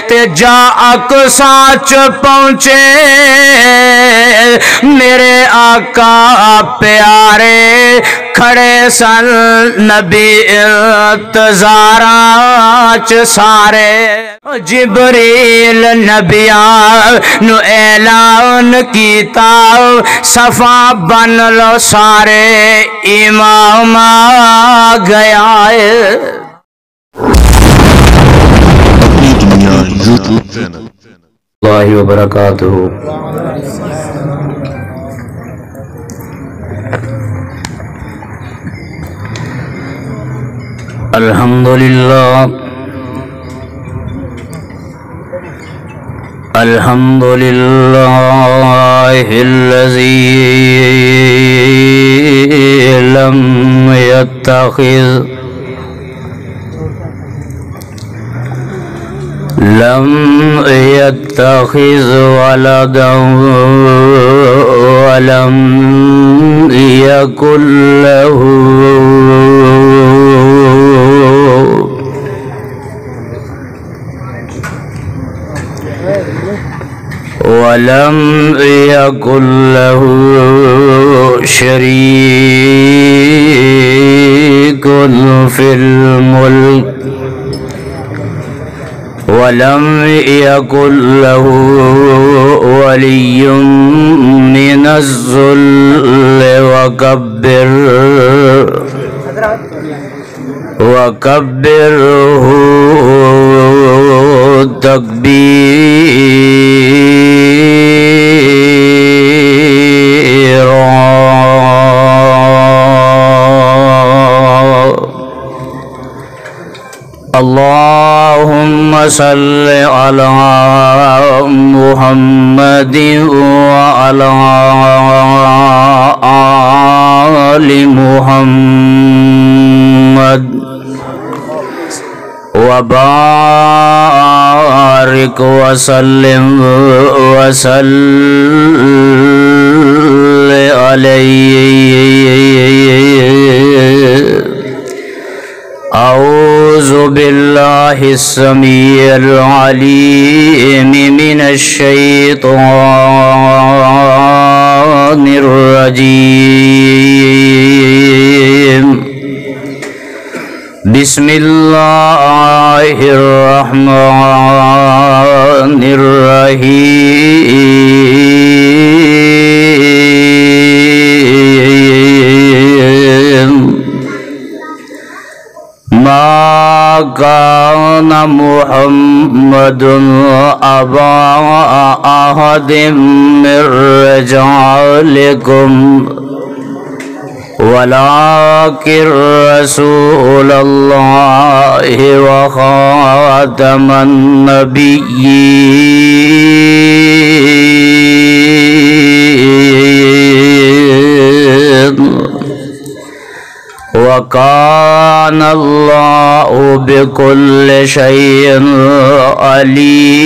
تے جا اقصا چ پہنچے میرے آقا پیارے کھڑے سن نبی انتظاراں چ سارے جبریل نبیاں نو اعلان کیتا صفا بن لو سارے امام آ گیا ہے اپنی دنیا یوٹیوب چینل اللہ وبرکاتہ الحمدللہ الحمدللہ الذی لم يتخذ ولدا ولم يكن له شريك في الملك ولم يكن له ولي من الذل وكبره تكبيرا اللهم صل على محمد وعلى آل محمد وبارك وسلم عليه أعوذ بالله السميع العليم من الشيطان الرجيم بسم الله الرحمن الرحيم ما كان محمد أبا أحد من رجالكم ولكن رسول الله وخاتم النبيين وكان الله بكل شيء عليما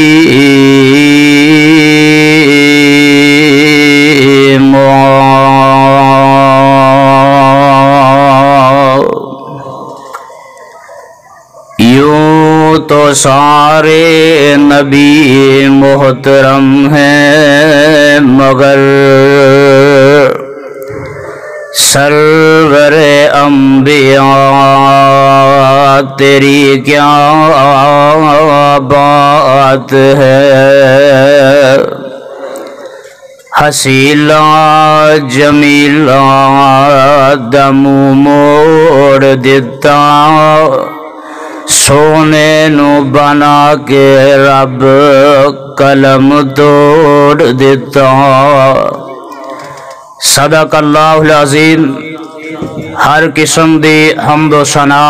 یوں تو سارے نبی محترم ہیں مگر سرور انبیاء تیری کیا بات ہے حسیلہ جمیلہ دم موڑ دیتا سونے نو بنا کے رب قلم توڑ دیتا صدق اللہ العظیم ہر قسم دی حمد و ثنا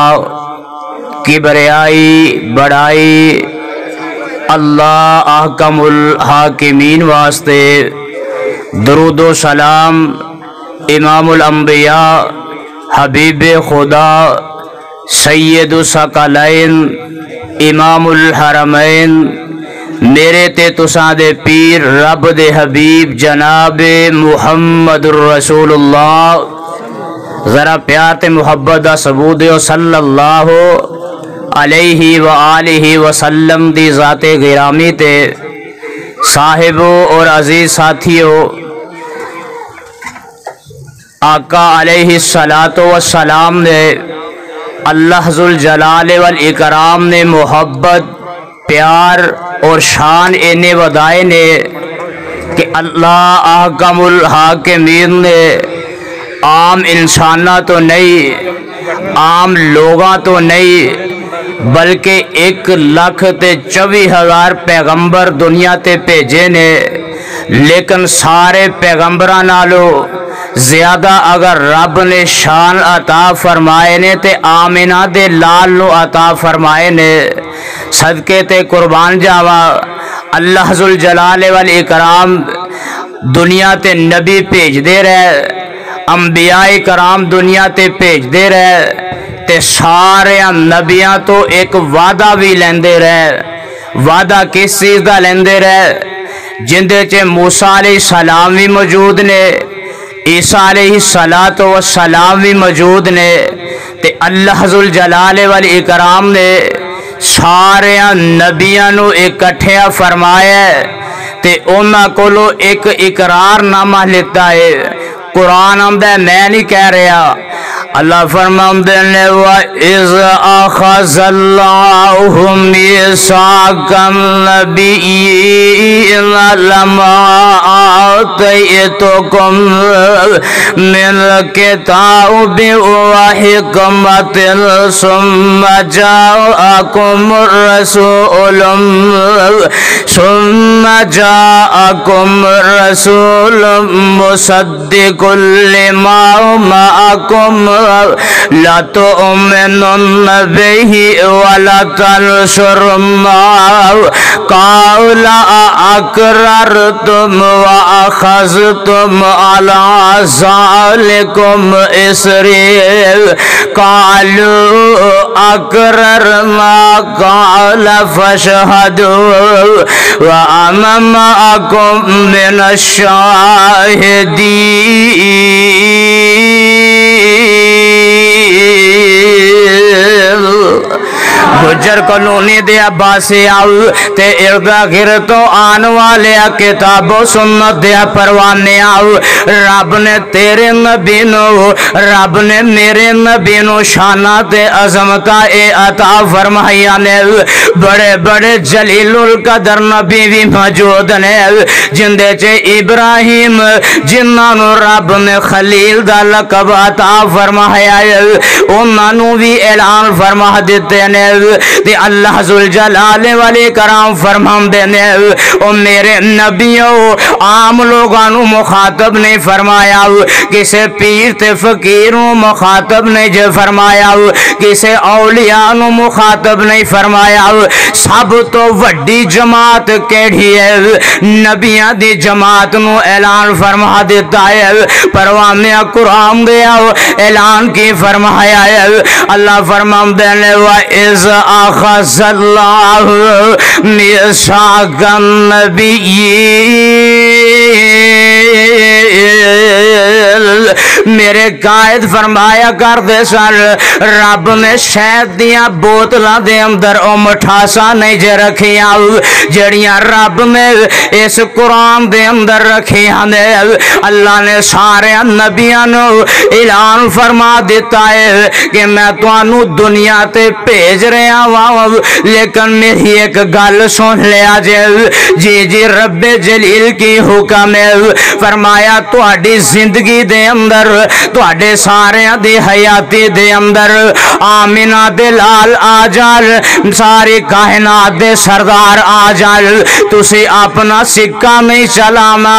کبریائی بڑائی اللہ احکم الحاکمین واسطے درود و سلام امام الانبیاء حبیب خدا سید الثقلین امام الحرمین میرے تے تساں دے پیر رب دے حبیب جناب محمد الرسول اللہ ذرا پیار تے محبت دا ثبوت دیو صلی اللہ علیہ وآلہ وسلم دی ذات گرامی تے صاحبو اور عزیز ساتھیو، آقا علیہ السلام نے اللہ ذوالجلال والاکرام نے محبت، پیار اور شان اینے ودائے نے کہ اللہ احکم الحاکمین نے عام انسانہ تو نہیں، عام لوگاں تو نہیں، بلکہ 1,24,000 پیغمبر دنیا تے بھیجے نے، لیکن سارے پیغمبراں نالو زیادہ اگر رب نے شان عطا فرمائے نے تے آمنہ دے لال نو عطا فرمائے نے۔ صدقے تے قربان جاوا، اللہ ذوالجلال والاکرام دنیا تے نبی بھیج دے رہے، انبیاء کرام دنیا تے بھیج دے رہے تے سارے نبیاں تو ایک وعدہ بھی لیندے رہے۔ وعدہ کس چیز دا لیندے رہے؟ جندے چے موسیٰ علیہ السلام بھی موجود نے، عیسیٰ علیہ السلام بھی موجود نے، تے اللہ ذوالجلال والاکرام نے سارے نبیاں نو اکٹھیا فرمایا تے انہاں کولو ایک اقرار نامہ لیتا ہے۔ قرآن آمدہ ہے، میں نہیں کہہ رہا، اللہ فرماندے نے وَإِذْ أَخَذَ اللَّهُ مِيثَاقَ النَّبِيِّينَ لَمَا آتَيْتُكُم مِّنَ الْكِتَابِ وَحِكْمَةٍ ثُمَّ جَاءَكُمْ رَسُولٌ مُصَدِّقٌ لِّمَا مَعَكُمْ لَتُؤْمِنُنَّ بِهِ وَلَتَنصُرُنَّهُ قَالَ أَأَقْرَرْتُمْ وَأَخَذْتُمْ عَلَىٰ ذَٰلِكُمْ إِصْرِي قَالُوا أَقْرَرْنَا قَالَ فَاشْهَدُوا وَأَنَا مَعَكُمْ مِنَ الشَّاهِدِينَ۔ گجر کلونی دے عباسی آؤ تے اردا گرتو آن والے کتاب و سنت دے پروانے آؤ۔ رب نے تیرے نبی نو، رب نے میرے نبی نو شانات عظمتہ عطا فرمایا نے۔ بڑے بڑے جلیل القدر نبی بھی موجود نے، جندے چے ابراہیم جنہاں نو رب نے خلیل دا لقب عطا فرمایا ہے، انہاں نو بھی اعلان فرما دیتے نے تے اللہ ذوالجلال والاکرام فرماندے نے او میرے نبیوں عام لوگاں نو مخاطب نہیں فرمایا، کسے پیر تے فقیر نو مخاطب نہیں فرمایا، کسے اولیاء نو مخاطب نہیں فرمایا۔ سب تو وڈی جماعت کیڑی ہے؟ نبیاں دی جماعت نو اعلان فرما دیتا ہے۔ پروانے قرآن دے اعلان کی فرمایا ہے، اللہ فرماندے نے وَإِذْ أَخَذَ اللَّهُ مِيثَاقَ النَّبِيِّينَ، میرے قائد فرمایا کر دے سن رب نے شہد دیاں بوتلاں دے اندر او مٹھاساں نہیں جے رکھیاں جڑیاں رب نے اس قرآن دے اندر رکھیاں نے۔ اللہ نے سارے نبیاں نو اعلان فرما دیتا ہے کہ میں تانوں دنیا تے بھیج رہا ہوں، لیکن میری ایک گل سن لیا جی رب جلیل کی حکم ہے، فرمایا تہاڈی زندگی دے اندر، تہاڈے سارے دی حیاتی دے اندر آمنہ دے لال آ جال، ساری کائنات دے سردار آ جال، تسی اپنا سکہ نہیں چلانا۔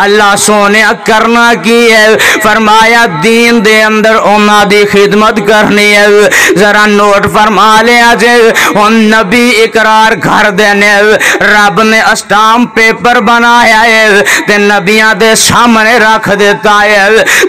اللہ سونے کرنا کی ہے؟ فرمایا دین دے اندر انہاں دی خدمت کرنی ہے۔ ذرا نوٹ فرما لیا جے، ان نبی اقرار کر دینے، رب نے اسٹامپ پیپر بنایا ہے تے نبیاں دے سامنے رکھ دیتا ہے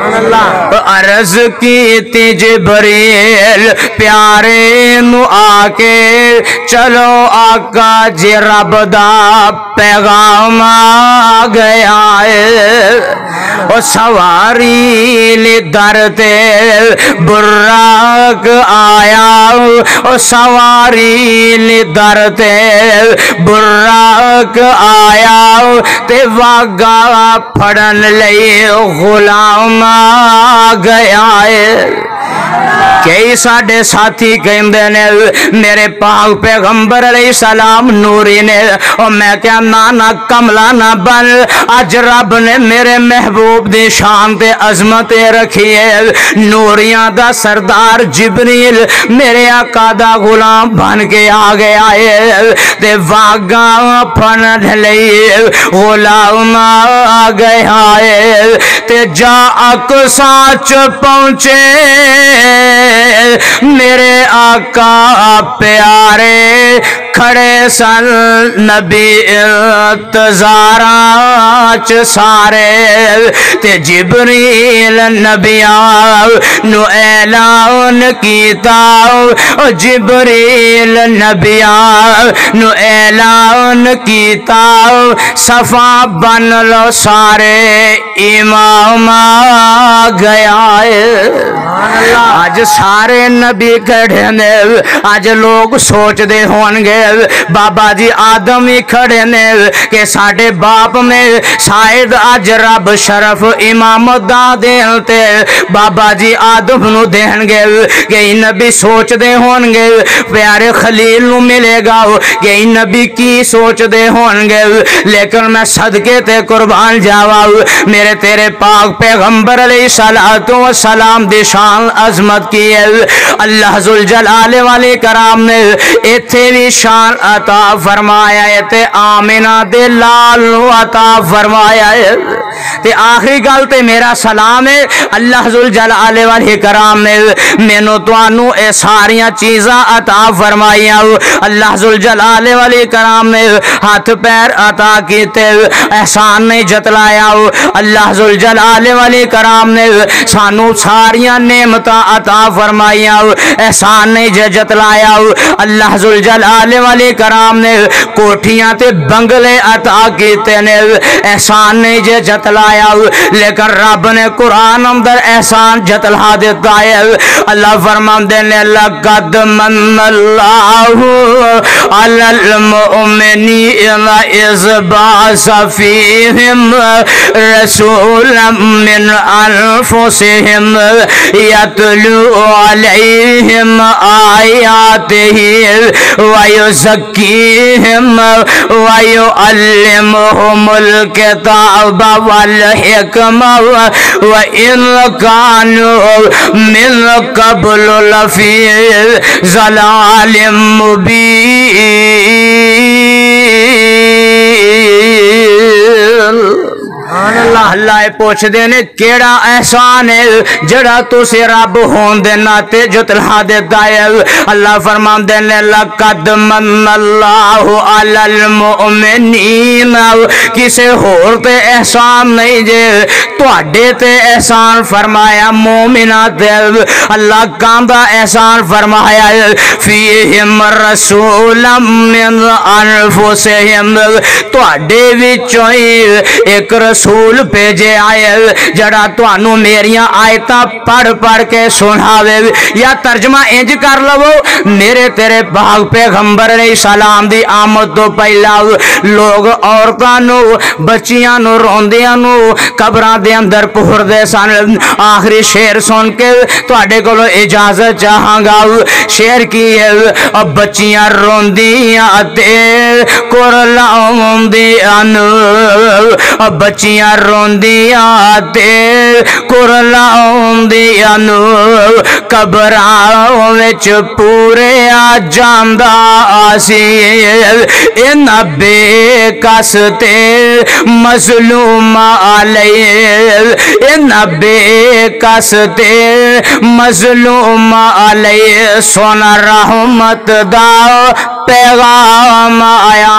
عرض کی تی جبریل پیارے نو آکے چلو آقا جی رب دا پیغام آ گیا ہے او سواری لی درتے براق آیا او سواری لی درتے براق آیا تے واگا پھڑن لئی غلام آ گیا ہے کئی ساڑھے ساتھی کہندے نے میرے پاک پیغمبر علیہ السلام نوری نے اور میں کیا نانا کملا نہ بن اج رب نے میرے محبوب دی شان تے عظمت رکھی ہے نوریاں دا سردار جبریل میرے آقا دا غلام بن کے آ گیا ہے تے واگاں پھن لئی غلام آ گیا ہے تے جا اقصا چ پہنچے میرے آقا پیارے کھڑے سن نبی انتظاراں سارے تے جبریل نبیاں نو اعلان کیتا جبریل نبیاں نو اعلان کیتا صفا بن لو سارے امام آ گیا ہے آج سارے نبی کھڑے نے آج لوگ سوچ دے ہونگے بابا جی آدم ہی کھڑے نے کہ ساڑھے باپ میں شاید آج رب شرف امامت دا دیتے بابا جی آدم نو دینگے کہ نبی سوچ دے ہونگے پیارے خلیل نو ملے گا کہ نبی کی سوچ دے ہونگے لیکن میں صدقے تے قربان جاوا میرے تیرے پاک پیغمبر علیہ السلام دی شان عظمت کی ہے اللہ ذوالجلال والے کرام نے ایتھے بھی شان عطا فرمایا ہے تے آمینہ دے لال عطا فرمایا ہے تے آخری گل تے میرا سلام ہے اللہ ذوالجلال والے کرام نے مینوں توانوں اے ساریاں چیزاں عطا فرمائیاں اللہ ذوالجلال والے کرام نے ہاتھ پیر عطا کیتے احسان نہیں جتلایا اللہ ذوالجلال والے کرام نے سانو ساریاں نعمتاں عطا فرمائیاں احسان نہیں جتلایا اللہ ذوالجلال والے کرام نے کوٹھیاں تے بنگلے عطا کیتے نے احسان نہیں جتلایا لیکن رب نے قرآن اندر احسان جتلا دیتا ہے اللہ فرماندے نے لقد من اللہ علی المؤمنین اذ بعث فیہم رسولا من انفسہم یتلو علیہم آیاتہ ویزکیہم ویعلمہم الکتاب والحکمہ وإن كانوا من قبل لفی ضلال مبین اللہ پوچھ دینے کیڑا احسان ہے جڑا تو سے رب ہون دے ناتے جتلا دیتا ہے اللہ فرمان دینے لقد من اللہ علی المؤمنین کسے ہور تے احسان نہیں جے توڑے تے احسان فرمایا مومنات اللہ کاندہ احسان فرمایا فیہم رسولا من انفسہم توڑے وچوئی ایک رسول بھیجے آئے جڑا توانو میریاں آیتاں پڑھ پڑھ کے سناوے یا ترجمہ انج کر لو میرے تیرے پاک پیغمبر علیہ السلام دی آمد تو پہلا لوگ عورتانو بچیاں روندیاں قبراں دے اندر پہر دے سن آخری شعر سن کے تواڈے کولوں اجازت چاہاں گا شعر کی ہے بچیاں روندیاں تے کرلاؤندیاں بچیاں روندیاں تے کرلاؤندیاں قبراں وچ پورے آ جاندا آسی ان بے کس تے مظلوم علیہ ان بے کس تے مظلوم علیہ سونا رحمت دا پیغام آیا